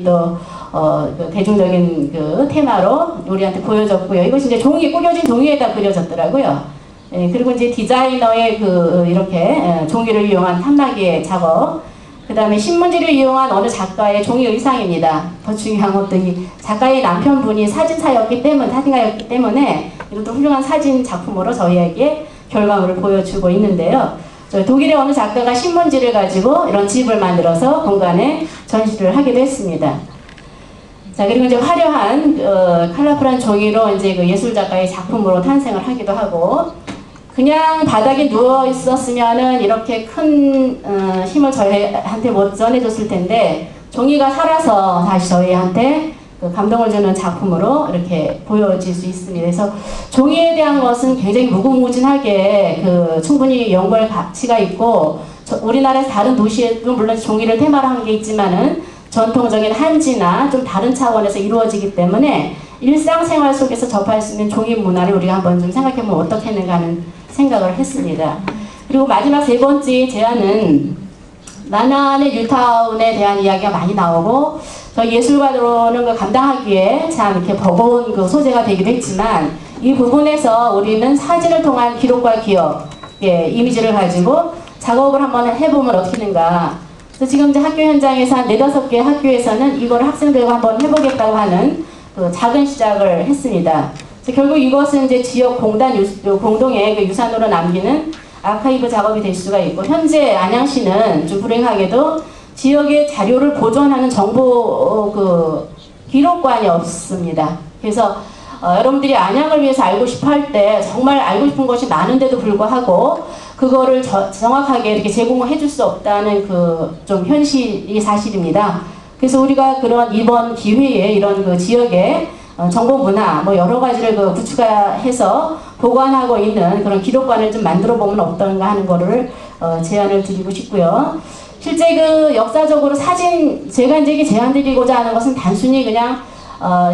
또 그 대중적인 그 테마로 우리한테 보여졌고요. 이것이 이제 종이 꾸겨진 종이에다 그려졌더라고요. 예, 그리고 이제 디자이너의 그 이렇게 종이를 이용한 칸막이의 작업, 그 다음에 신문지를 이용한 어느 작가의 종이 의상입니다. 더 중요한 것도 이 작가의 남편분이 사진가였기 때문에 이것도 훌륭한 사진 작품으로 저희에게 결과물을 보여주고 있는데요. 독일의 어느 작가가 신문지를 가지고 이런 집을 만들어서 공간에 전시를 하기도 했습니다. 자, 그리고 이제 화려한 컬러풀한 종이로 이제 그 예술 작가의 작품으로 탄생을 하기도 하고, 그냥 바닥에 누워 있었으면은 이렇게 큰 힘을 저희한테 못 전해줬을 텐데, 종이가 살아서 다시 저희한테 그 감동을 주는 작품으로 이렇게 보여질 수 있습니다. 그래서 종이에 대한 것은 굉장히 무궁무진하게 충분히 연구할 가치가 있고, 우리나라에서 다른 도시에도 물론 종이를 테마로 한 게 있지만은 전통적인 한지나 좀 다른 차원에서 이루어지기 때문에 일상생활 속에서 접할 수 있는 종이 문화를 우리가 한번 좀 생각해보면 어떻겠는가 하는 생각을 했습니다. 그리고 마지막 세 번째 제안은 만화의 뉴타운에 대한 이야기가 많이 나오고, 저희 예술가로는 그 감당하기에 참 이렇게 버거운 그 소재가 되기도 했지만, 이 부분에서 우리는 사진을 통한 기록과 기억, 이미지를 가지고 작업을 한번 해보면 어떻겠는가. 그래서 지금 이제 학교 현장에서 한 4-5개 학교에서는 이걸 학생들과 한번 해보겠다고 하는 그 작은 시작을 했습니다. 결국 이것은 이제 지역 공동의 그 유산으로 남기는 아카이브 작업이 될 수가 있고, 현재 안양시는 좀 불행하게도 지역의 자료를 보존하는 정보 기록관이 없습니다. 그래서 여러분들이 안양을 위해서 알고 싶어 할 때 정말 알고 싶은 것이 많은데도 불구하고 그거를 정확하게 이렇게 제공을 해줄 수 없다는 좀 현실이 사실입니다. 그래서 우리가 이번 기회에 이런 그 지역의 정보 문화 여러 가지를 구축해서 보관하고 있는 그런 기록관을 좀 만들어 보면 어떤가 하는 거를 제안을 드리고 싶고요. 실제 역사적으로 제가 이제 제안드리고자 하는 것은 단순히 그냥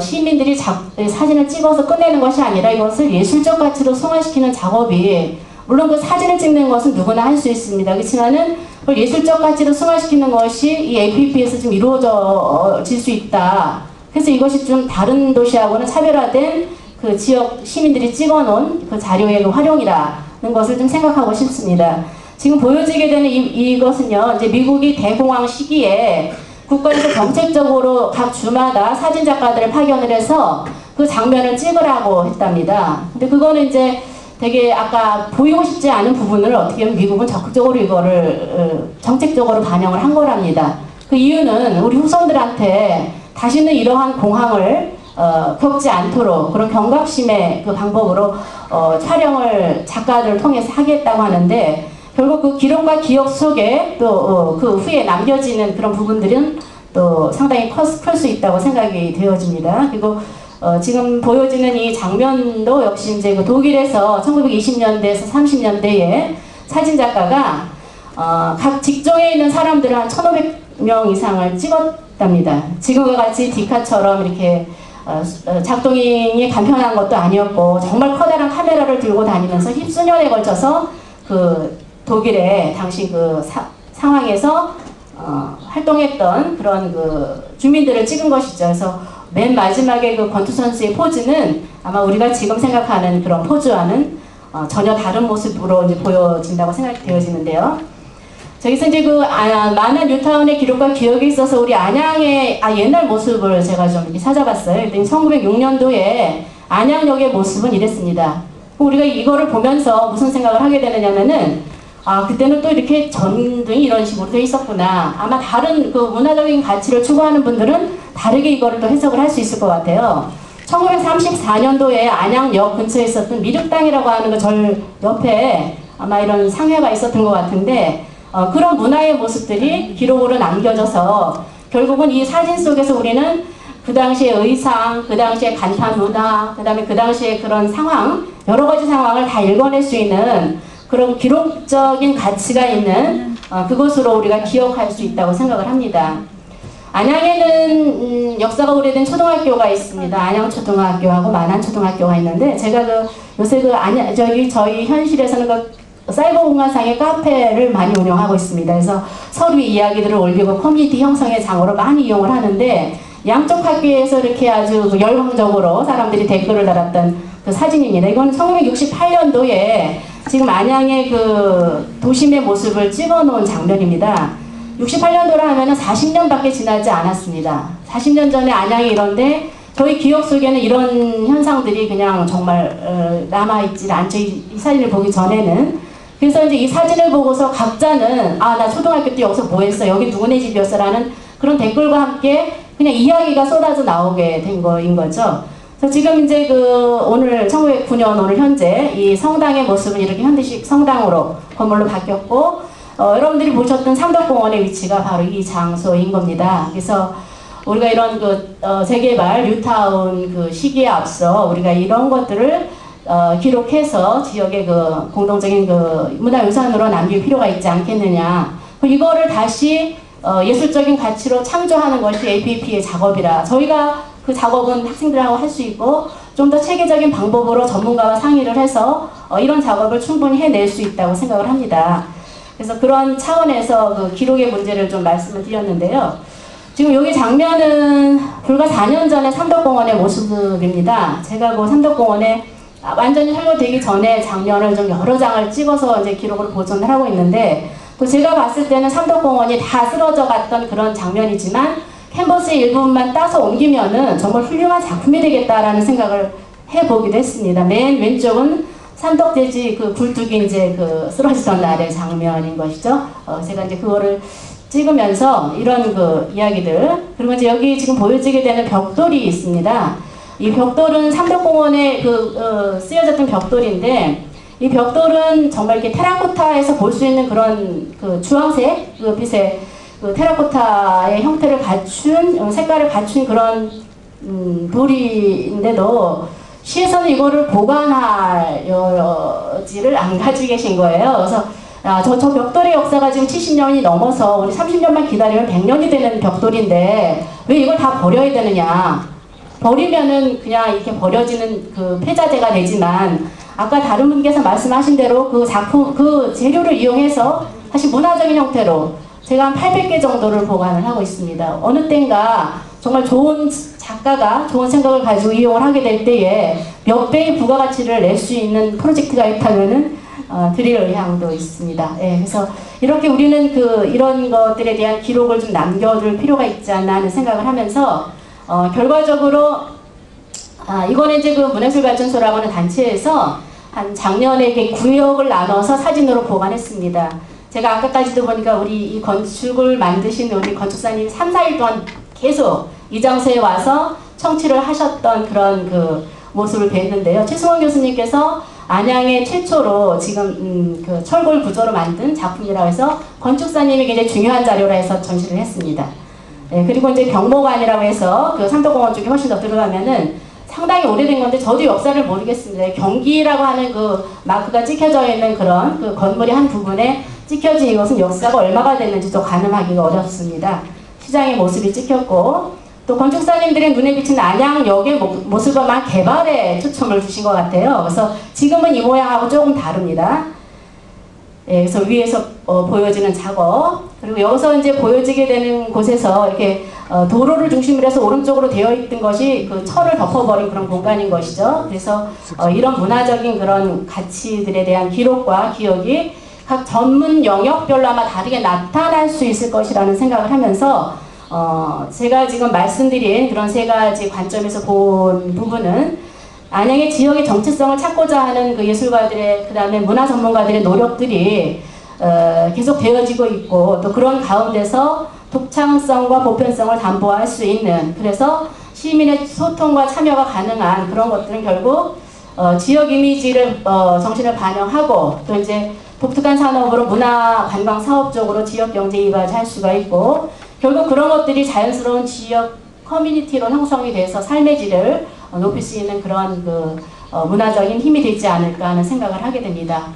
시민들이 사진을 찍어서 끝내는 것이 아니라 이것을 예술적 가치로 승화시키는 작업이, 물론 그 사진을 찍는 것은 누구나 할 수 있습니다. 그렇지만은 그걸 예술적 가치로 승화시키는 것이 이 APP에서 좀 이루어질 수 있다. 그래서 이것이 좀 다른 도시하고는 차별화된 그 지역 시민들이 찍어놓은 그 자료의 활용이라는 것을 좀 생각하고 싶습니다. 지금 보여지게 되는 이것은요, 이제 미국이 대공황 시기에 국가에서 정책적으로 각 주마다 사진 작가들을 파견을 해서 그 장면을 찍으라고 했답니다. 근데 그거는 이제 되게 아까 보이고 싶지 않은 부분을 어떻게 보면 미국은 적극적으로 이거를 정책적으로 반영을 한 거랍니다. 그 이유는 우리 후손들한테 다시는 이러한 공황을 겪지 않도록 그런 경각심의 그 방법으로 촬영을 작가들을 통해서 하겠다고 하는데, 결국 그 기록과 기억 속에 또 그 후에 남겨지는 그런 부분들은 또 상당히 클 수 있다고 생각이 되어집니다. 그리고 지금 보여지는 이 장면도 역시 이제 독일에서 1920년대에서 30년대에 사진작가가 각 직종에 있는 사람들을 한 1,500명 이상을 찍었답니다. 지금과 같이 디카처럼 이렇게 작동이 간편한 것도 아니었고, 정말 커다란 카메라를 들고 다니면서 십수년에 걸쳐서 독일의 당시 상황에서 활동했던 그런 주민들을 찍은 것이죠. 그래서 맨 마지막에 권투 선수의 포즈는 아마 우리가 지금 생각하는 그런 포즈와는 전혀 다른 모습으로 이제 보여진다고 생각되어지는데요. 저기서 이제 많은 뉴타운의 기록과 기억에 있어서 우리 안양의 옛날 모습을 제가 좀 이렇게 찾아봤어요. 1906년도에 안양역의 모습은 이랬습니다. 우리가 이거를 보면서 무슨 생각을 하게 되느냐면은, 그때는 또 이렇게 전등이 이런 식으로 돼 있었구나. 아마 다른 문화적인 가치를 추구하는 분들은 다르게 이거를 또 해석을 할 수 있을 것 같아요. 1934년도에 안양역 근처에 있었던 미륵당이라고 하는 그 절 옆에 아마 이런 상회가 있었던 것 같은데, 그런 문화의 모습들이 기록으로 남겨져서 결국은 이 사진 속에서 우리는 그 당시의 의상, 그 당시의 간판 문화, 그 다음에 그 당시의 그런 상황, 여러 가지 상황을 다 읽어낼 수 있는 그런 기록적인 가치가 있는 그것으로 우리가 기억할 수 있다고 생각을 합니다. 안양에는 역사가 오래된 초등학교가 있습니다. 안양초등학교하고 만안초등학교가 있는데, 제가 요새 저희 현실에서는 사이버 공간상의 카페를 많이 운영하고 있습니다. 그래서 서류 이야기들을 올리고 커뮤니티 형성의 장으로 많이 이용을 하는데, 양쪽 학교에서 이렇게 아주 열광적으로 사람들이 댓글을 달았던 그 사진입니다. 이건 1968년도에 지금 안양의 그 도심의 모습을 찍어놓은 장면입니다. 68년도라 하면은 40년밖에 지나지 않았습니다. 40년 전에 안양이 이런데 저희 기억 속에는 이런 현상들이 그냥 정말 남아있지 않죠. 이 사진을 보기 전에는. 그래서 이제 이 사진을 보고서 각자는 아, 나 초등학교 때 여기서 뭐 했어? 여기 누구네 집이었어? 라는 그런 댓글과 함께 그냥 이야기가 쏟아져 나오게 된 거인 거죠. 그래서 지금 이제 그 오늘 1909년 오늘 현재 이 성당의 모습은 이렇게 현대식 성당으로 건물로 바뀌었고, 여러분들이 보셨던 삼덕공원의 위치가 바로 이 장소인 겁니다. 그래서 우리가 이런 그 재개발 뉴타운 그 시기에 앞서 우리가 이런 것들을 기록해서 지역의 그 공동적인 그 문화유산으로 남길 필요가 있지 않겠느냐. 이거를 다시 예술적인 가치로 창조하는 것이 APP의 작업이라, 저희가 그 작업은 학생들하고 할 수 있고 좀 더 체계적인 방법으로 전문가와 상의를 해서 이런 작업을 충분히 해낼 수 있다고 생각을 합니다. 그래서 그런 차원에서 그 기록의 문제를 좀 말씀을 드렸는데요. 지금 여기 장면은 불과 4년 전에 삼덕공원의 모습입니다. 제가 그 삼덕공원에 완전히 철거되기 전에 장면을 좀 여러 장을 찍어서 이제 기록을 보존을 하고 있는데, 또 제가 봤을 때는 삼덕공원이 다 쓰러져 갔던 그런 장면이지만 캔버스의 일부분만 따서 옮기면은 정말 훌륭한 작품이 되겠다라는 생각을 해보기도 했습니다. 맨 왼쪽은 삼덕대지 그 굴뚝이 이제 그 쓰러지던 날의 장면인 것이죠. 제가 이제 그거를 찍으면서 이런 그 이야기들, 그리고 이제 여기 지금 보여지게 되는 벽돌이 있습니다. 이 벽돌은 삼덕공원에 쓰여졌던 벽돌인데, 이 벽돌은 정말 이렇게 테라코타에서 볼 수 있는 그런 그 주황색 그 빛의 그 테라코타의 형태를 갖춘, 색깔을 갖춘 그런 돌인데도 시에서는 이거를 보관할 여지를 안 가지고 계신 거예요. 그래서 저 벽돌의 역사가 지금 70년이 넘어서 우리 30년만 기다리면 100년이 되는 벽돌인데 왜 이걸 다 버려야 되느냐. 버리면은 그냥 이렇게 버려지는 그 폐자재가 되지만, 아까 다른 분께서 말씀하신 대로 그 작품, 그 재료를 이용해서 사실 문화적인 형태로 제가 한 800개 정도를 보관을 하고 있습니다. 어느 때인가 정말 좋은 작가가 좋은 생각을 가지고 이용을 하게 될 때에 몇 배의 부가가치를 낼 수 있는 프로젝트가 있다면은 드릴 의향도 있습니다. 예, 그래서 이렇게 우리는 이런 것들에 대한 기록을 좀 남겨둘 필요가 있지 않나 하는 생각을 하면서 결과적으로 이거는 이제 그 문예술발전소라고 하는 단체에서 한 작년에 이렇게 구역을 나눠서 사진으로 보관했습니다. 제가 아까까지도 보니까 우리 이 건축을 만드신 우리 건축사님 3, 4일 동안 계속 이 장소에 와서 청취를 하셨던 그런 그 모습을 뵀는데요. 최승원 교수님께서 안양의 최초로 지금 그 철골 구조로 만든 작품이라고 해서 건축사님이 굉장히 중요한 자료라 해서 전시를 했습니다. 네, 그리고 이제 경모관이라고 해서 그 삼덕공원 쪽에 훨씬 더 들어가면은 상당히 오래된 건데 저도 역사를 모르겠습니다. 경기라고 하는 그 마크가 찍혀져 있는 그런 그 건물의 한 부분에 찍혀진 이것은 역사가 얼마가 됐는지도 가늠하기가 어렵습니다. 시장의 모습이 찍혔고, 또 건축사님들의 눈에 비친 안양역의 모습만 개발에 초점을 두신 것 같아요. 그래서 지금은 이 모양하고 조금 다릅니다. 예, 그래서 위에서 보여지는 작업, 그리고 여기서 이제 보여지게 되는 곳에서 이렇게 도로를 중심으로 해서 오른쪽으로 되어 있던 것이 그 철을 덮어버린 그런 공간인 것이죠. 그래서 이런 문화적인 그런 가치들에 대한 기록과 기억이 각 전문 영역별로 아마 다르게 나타날 수 있을 것이라는 생각을 하면서 제가 지금 말씀드린 그런 세 가지 관점에서 본 부분은 안양의 지역의 정체성을 찾고자 하는 그 예술가들의, 그 다음에 문화 전문가들의 노력들이 계속 되어지고 있고, 또 그런 가운데서 독창성과 보편성을 담보할 수 있는, 그래서 시민의 소통과 참여가 가능한 그런 것들은 결국 지역 이미지를 정신을 반영하고, 또 이제 독특한 산업으로 문화 관광 사업 쪽으로 지역 경제 이바지할 수가 있고, 결국 그런 것들이 자연스러운 지역 커뮤니티로 형성이 돼서 삶의 질을 높일 수 있는 그런 문화적인 힘이 되지 않을까 하는 생각을 하게 됩니다.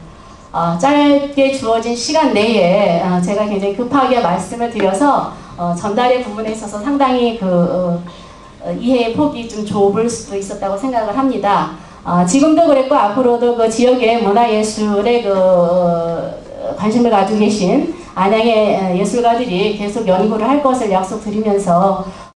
짧게 주어진 시간 내에 제가 굉장히 급하게 말씀을 드려서 전달의 부분에 있어서 상당히 이해의 폭이 좀 좁을 수도 있었다고 생각을 합니다. 지금도 그랬고 앞으로도 그 지역의 문화예술에 관심을 가지고 계신 안양의 예술가들이 계속 연구를 할 것을 약속드리면서